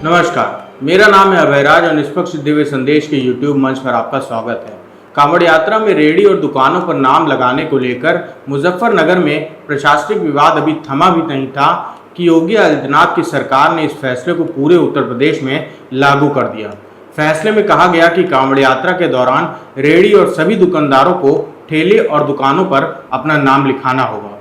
नमस्कार, मेरा नाम है अभयराज और निष्पक्ष दिव्य संदेश के YouTube मंच पर आपका स्वागत है। कांवड़ यात्रा में रेहड़ी और दुकानों पर नाम लगाने को लेकर मुजफ्फरनगर में प्रशासनिक विवाद अभी थमा भी नहीं था कि योगी आदित्यनाथ की सरकार ने इस फैसले को पूरे उत्तर प्रदेश में लागू कर दिया। फैसले में कहा गया कि कांवड़ यात्रा के दौरान रेहड़ी और सभी दुकानदारों को ठेले और दुकानों पर अपना नाम लिखाना होगा,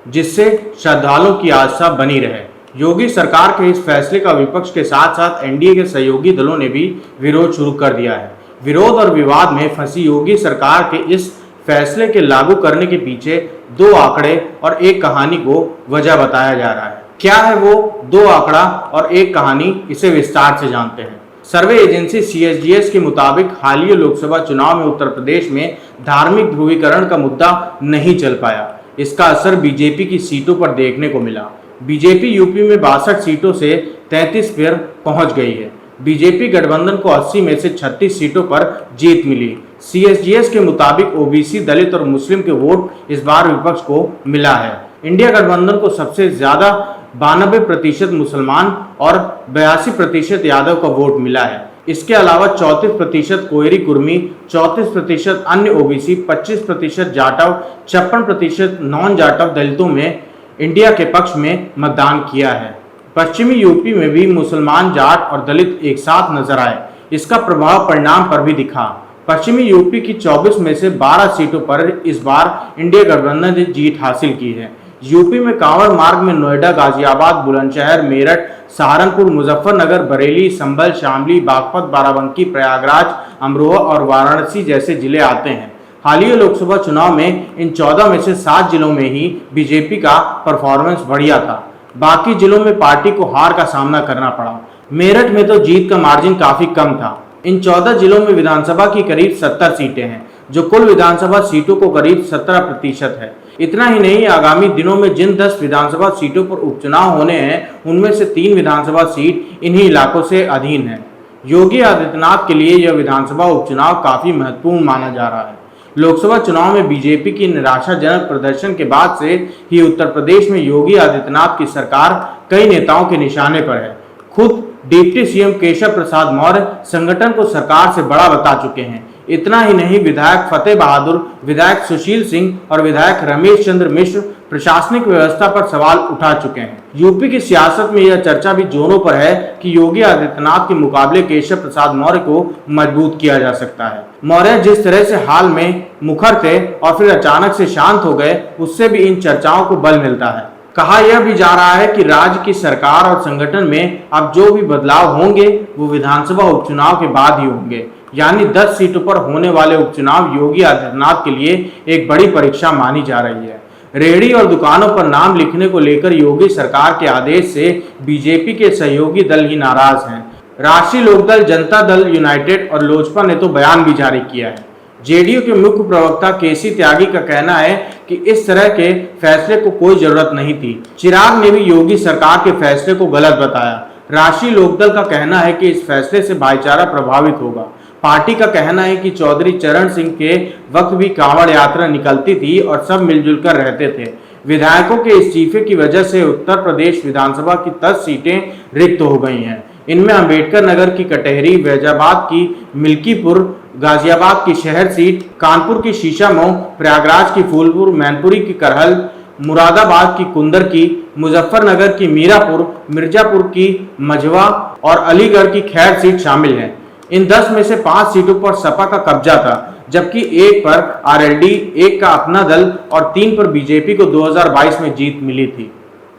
जिससे श्रद्धालुओं की आस्था बनी रहे। योगी सरकार के इस फैसले का विपक्ष के साथ साथ एनडीए के सहयोगी दलों ने भी विरोध शुरू कर दिया है। विरोध और विवाद में फंसी योगी सरकार के इस फैसले के लागू करने के पीछे दो आंकड़े और एक कहानी को वजह बताया जा रहा है। क्या है वो दो आंकड़ा और एक कहानी, इसे विस्तार से जानते हैं। सर्वे एजेंसी CSGS के मुताबिक हालिया लोकसभा चुनाव में उत्तर प्रदेश में धार्मिक ध्रुवीकरण का मुद्दा नहीं चल पाया। इसका असर बीजेपी की सीटों पर देखने को मिला। बीजेपी यूपी में 62 सीटों से 33 पर पहुंच गई है। बीजेपी गठबंधन को 80 में से 36 सीटों पर जीत मिली। CSGS के मुताबिक ओबीसी, दलित और मुस्लिम के वोट इस बार विपक्ष को मिला है। इंडिया गठबंधन को सबसे ज्यादा 92% मुसलमान और 82% यादव का वोट मिला है। इसके अलावा 34% कोयरी कुर्मी, 34% अन्य ओबीसी, 25% जाटव, 56% नॉन जाटव दलितों में इंडिया के पक्ष में मतदान किया है। पश्चिमी यूपी में भी मुसलमान, जाट और दलित एक साथ नजर आए। इसका प्रभाव परिणाम पर भी दिखा। पश्चिमी यूपी की 24 में से 12 सीटों पर इस बार इंडिया गठबंधन ने जीत हासिल की है। यूपी में कांवड़ मार्ग में नोएडा, गाजियाबाद, बुलंदशहर, मेरठ, सहारनपुर, मुजफ्फरनगर, बरेली, संभल, शामली, बागपत, बाराबंकी, प्रयागराज, अमरोहा और वाराणसी जैसे जिले आते हैं। हालिया लोकसभा चुनाव में इन 14 में से 7 जिलों में ही बीजेपी का परफॉर्मेंस बढ़िया था। बाकी जिलों में पार्टी को हार का सामना करना पड़ा। मेरठ में तो जीत का मार्जिन काफी कम था। इन 14 जिलों में विधानसभा की करीब 70 सीटें हैं, जो कुल विधानसभा सीटों को करीब 17% है। इतना ही नहीं, आगामी दिनों में जिन 10 विधानसभा सीटों पर उपचुनाव होने हैं, उनमें से 3 विधानसभा सीट इन्हीं इलाकों से अधीन है। योगी आदित्यनाथ के लिए यह विधानसभा उपचुनाव काफी महत्वपूर्ण माना जा रहा है। लोकसभा चुनाव में बीजेपी की निराशाजनक प्रदर्शन के बाद से ही उत्तर प्रदेश में योगी आदित्यनाथ की सरकार कई नेताओं के निशाने पर है। खुद डिप्टी सीएम केशव प्रसाद मौर्य संगठन को सरकार से बड़ा बता चुके हैं। इतना ही नहीं, विधायक फतेह बहादुर, विधायक सुशील सिंह और विधायक रमेश चंद्र मिश्र प्रशासनिक व्यवस्था पर सवाल उठा चुके हैं। यूपी की सियासत में यह चर्चा भी जोरों पर है कि योगी आदित्यनाथ के मुकाबले केशव प्रसाद मौर्य को मजबूत किया जा सकता है। मौर्य जिस तरह से हाल में मुखर थे और फिर अचानक से शांत हो गए, उससे भी इन चर्चाओं को बल मिलता है। कहा यह भी जा रहा है कि राज्य की सरकार और संगठन में अब जो भी बदलाव होंगे वो विधानसभा उपचुनाव के बाद ही होंगे। यानी 10 सीटों पर होने वाले उपचुनाव योगी आदित्यनाथ के लिए एक बड़ी परीक्षा मानी जा रही है। रेहड़ी और दुकानों पर नाम लिखने को लेकर योगी सरकार के आदेश से बीजेपी के सहयोगी दल ही नाराज हैं। राष्ट्रीय लोकदल, जनता दल यूनाइटेड और लोजपा ने तो बयान भी जारी किया है। जेडीयू के मुख्य प्रवक्ता केसी त्यागी का कहना है कि इस तरह के फैसले को कोई जरूरत नहीं थी। चिराग ने भी योगी सरकार के फैसले को गलत बताया। राष्ट्रीय लोकदल का कहना है कि इस फैसले से भाईचारा प्रभावित होगा। पार्टी का कहना है कि चौधरी चरण सिंह के वक्त भी कांवड़ यात्रा निकलती थी और सब मिलजुल कर रहते थे। विधायकों के इस्तीफे की वजह से उत्तर प्रदेश विधानसभा की 10 सीटें रिक्त हो गई हैं। इनमें अंबेडकर नगर की कटहरी, फैजाबाद की मिल्कीपुर, गाजियाबाद की शहर सीट, कानपुर की शीशामऊ, प्रयागराज की फूलपुर, मैनपुरी की करहल, मुरादाबाद की कुंदर की, मुजफ्फरनगर की मीरापुर, मिर्जापुर की मझवा और अलीगढ़ की खैर सीट शामिल हैं। इन 10 में से 5 सीटों पर सपा का कब्जा था, जबकि एक पर आरएलडी, एक का अपना दल और 3 पर बीजेपी को 2022 में जीत मिली थी।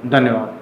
धन्यवाद।